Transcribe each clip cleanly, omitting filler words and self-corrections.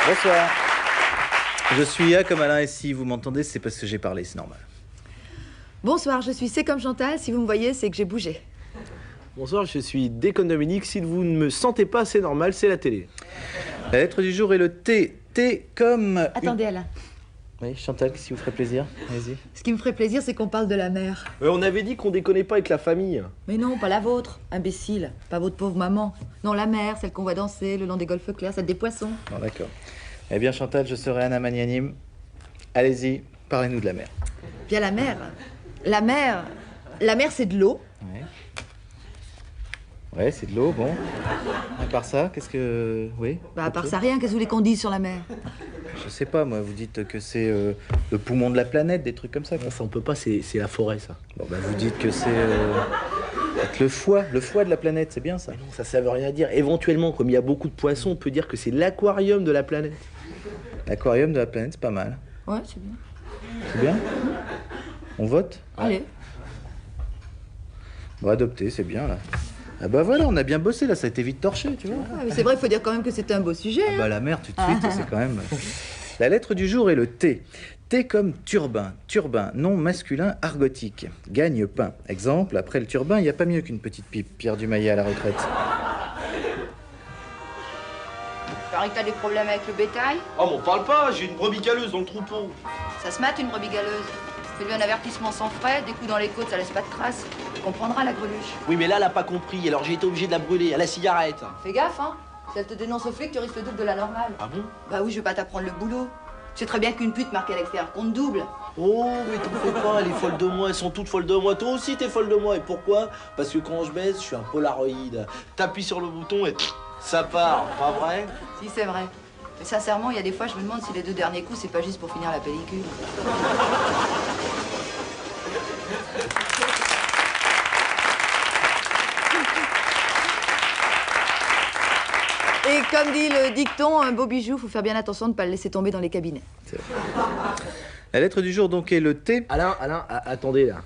Bonsoir. Je suis A comme Alain et si vous m'entendez, c'est parce que j'ai parlé, c'est normal. Bonsoir, je suis C comme Chantal. Si vous me voyez, c'est que j'ai bougé. Bonsoir, je suis D comme Dominique. Si vous ne me sentez pas, c'est normal, c'est la télé. La lettre du jour est le T. T comme... Attendez, Alain. Oui, Chantal, qu'est-ce qui vous ferait plaisir? Allez-y. Ce qui me ferait plaisir, c'est qu'on parle de la mer. On avait dit qu'on déconnait pas avec la famille. Mais non, pas la vôtre, imbécile. Pas votre pauvre maman. Non, la mer, celle qu'on voit danser le long des golfes clairs, celle des poissons. Bon, d'accord. Eh bien, Chantal, je serai Anna Magnanime. Allez-y, parlez-nous de la mer. Bien la mer. La mer, c'est de l'eau. Ouais. Ouais, c'est de l'eau, bon. À part ça, qu'est-ce que... Oui? Bah, à part ça, rien. Qu'est-ce que vous voulez qu'on dise sur la mer? Je sais pas, moi, vous dites que c'est le poumon de la planète, des trucs comme ça, quoi. Enfin, on peut pas, c'est la forêt, ça. Bon, bah, vous dites que c'est peut-être le foie de la planète, c'est bien ça? Mais non, ça veut rien dire. Éventuellement, comme il y a beaucoup de poissons, on peut dire que c'est l'aquarium de la planète. L'aquarium de la planète, c'est pas mal. Ouais, c'est bien. C'est bien? On vote? Allez. Bon, adopté, c'est bien, là. Ah bah voilà, on a bien bossé, là, ça a été vite torché, tu vois. Ouais, mais c'est vrai, il faut dire quand même que c'était un beau sujet. Ah bah la mer, tout de suite, c'est quand même... La lettre du jour est le T. T comme turbin. Turbin, nom masculin argotique. Gagne-pain. Exemple, après le turbin, il n'y a pas mieux qu'une petite pipe. Pierre Dumaillet à la retraite. Pareil que t'as des problèmes avec le bétail. Oh, m'en parle pas, j'ai une brebis galeuse dans le troupeau. Ça se mate une brebis galeuse. Fais-lui un avertissement sans frais, des coups dans les côtes, ça laisse pas de traces. Tu comprendras la greluche. Oui, mais là, elle a pas compris, alors j'ai été obligé de la brûler à la cigarette. Fais gaffe, hein. Si elle te dénonce au flic, tu risques le double de la normale. Ah bon? Bah oui, je vais pas t'apprendre le boulot. Je sais très bien qu'une pute marquée à l'extérieur compte double. Oh, mais t'en fais pas, elle est folle de moi, elles sont toutes folles de moi. Toi aussi, t'es folle de moi. Et pourquoi? Parce que quand je baise, je suis un polaroïde. T'appuies sur le bouton et ça part, pas vrai? Si, c'est vrai. Mais sincèrement, il y a des fois, je me demande si les 2 derniers coups, c'est pas juste pour finir la pellicule. Et comme dit le dicton, un beau bijou, faut faire bien attention de ne pas le laisser tomber dans les cabinets. La lettre du jour, donc, est le T. Alain, attendez, là.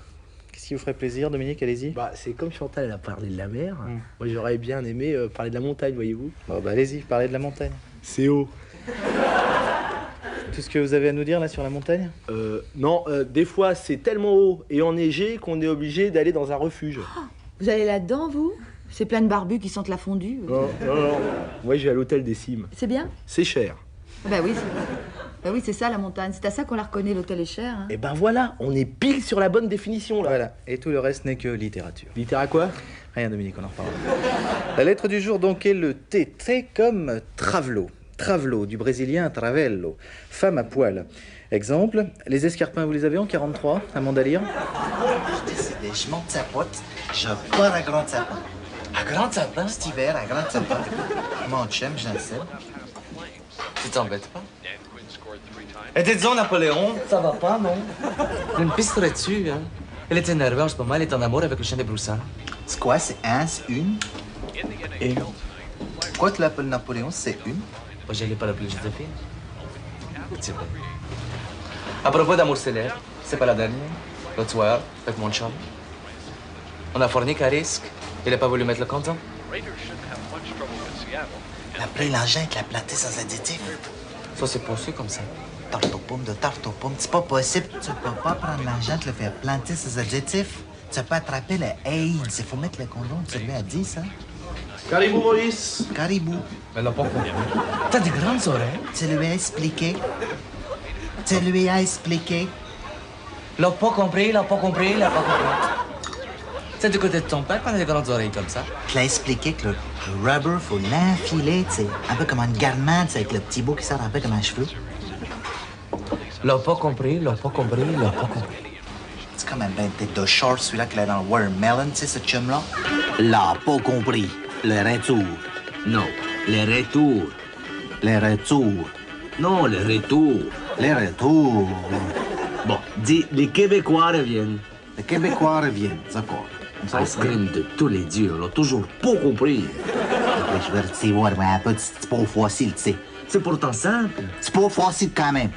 Qu'est-ce qui vous ferait plaisir, Dominique? Allez-y. Bah, c'est comme Chantal, elle a parlé de la mer. Moi, j'aurais bien aimé parler de la montagne, voyez-vous. Bon, bah, allez-y, parlez de la montagne. C'est haut. Tout ce que vous avez à nous dire, là, sur la montagne? Non, des fois, c'est tellement haut et enneigé qu'on est obligé d'aller dans un refuge. Oh, vous allez là-dedans, vous? C'est plein de barbus qui sentent la fondue. Non. Moi, je vais à l'hôtel des Cimes. C'est bien? C'est cher. Bah oui, bah oui, c'est ça la montagne. C'est à ça qu'on la reconnaît, l'hôtel est cher. Hein. Et ben voilà, on est pile sur la bonne définition, là. Voilà. Et tout le reste n'est que littérature. Littéra quoi? Rien, Dominique, on en reparlera. La lettre du jour, donc, est le T. T comme travelo. Travelo, du brésilien travello. Femme à poil. Exemple, les escarpins, vous les avez en 43, à Mandalire? Je décidais, je monte sa pote, je pars à Grande Sapin. À Grande Sapin, cet hiver, à Grande Sapin. Mon chum, Jean-Seb. Tu t'embêtes pas? Et disons, Napoléon, ça va pas, non? Une piste dessus, hein? Elle était nerveuse en ce moment, elle est en amour avec le chien des Broussards. C'est quoi, c'est un, c'est une? Et Pourquoi tu l'appelles Napoléon, c'est une? moi, je n'ai pas la plus de filles. C'est vrai. À propos d'amour célèbre, c'est pas la dernière. L'autre soir, avec mon chum. On a fourni qu'à risque. Il n'a pas voulu mettre le condom. Après, l'engin, te l'a planté sans additif. Ça, c'est passé comme ça. Tarte aux pommes, c'est pas possible. Tu peux pas prendre l'engin, te le faire planter sans additif. Tu peux attraper le AIDS. Il faut mettre le condom, tu lui as dit ça. Caribou Maurice. Caribou. Elle l'a pas compris. T'as des grandes oreilles. Tu lui as expliqué. Tu lui as expliqué. L'a pas compris, l'a pas compris, l'a pas compris. C'est du côté de ton père qu'on a des grandes oreilles comme ça. Tu l'as expliqué que le rubber, faut l'enfiler, tu sais. Un peu comme un garment, tu sais, avec le petit bout qui sort un peu comme un cheveu. L'a pas compris, l'a pas compris, l'a pas compris. C'est comme un ben tête de short, celui-là qu'il a dans le Watermelon, tu sais, ce chum-là. L'a pas compris. Le retour. Non, les retours. Le retour. Non, les retours. Le retour. Bon, dis, les Québécois reviennent. Les Québécois reviennent, d'accord. Ice cream de tous les dieux, on l'a toujours pas compris. Après, je vais retirer voir, mais un peu, c'est pas facile, tu sais. C'est pourtant simple. C'est pas facile quand même.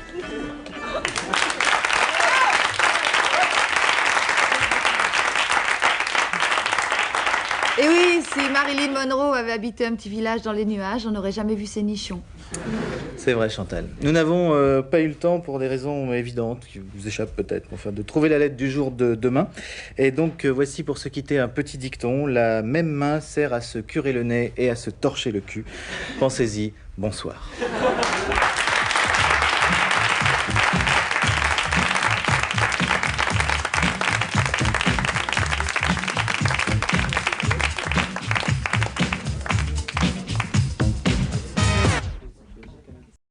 Et oui, Si Marilyn Monroe avait habité un petit village dans les nuages, on n'aurait jamais vu ses nichons. C'est vrai, Chantal. Nous n'avons pas eu le temps, pour des raisons évidentes, qui vous échappent peut-être, enfin, de trouver la lettre du jour de demain. Et donc, voici pour se quitter un petit dicton. La même main sert à se curer le nez et à se torcher le cul. Pensez-y. Bonsoir.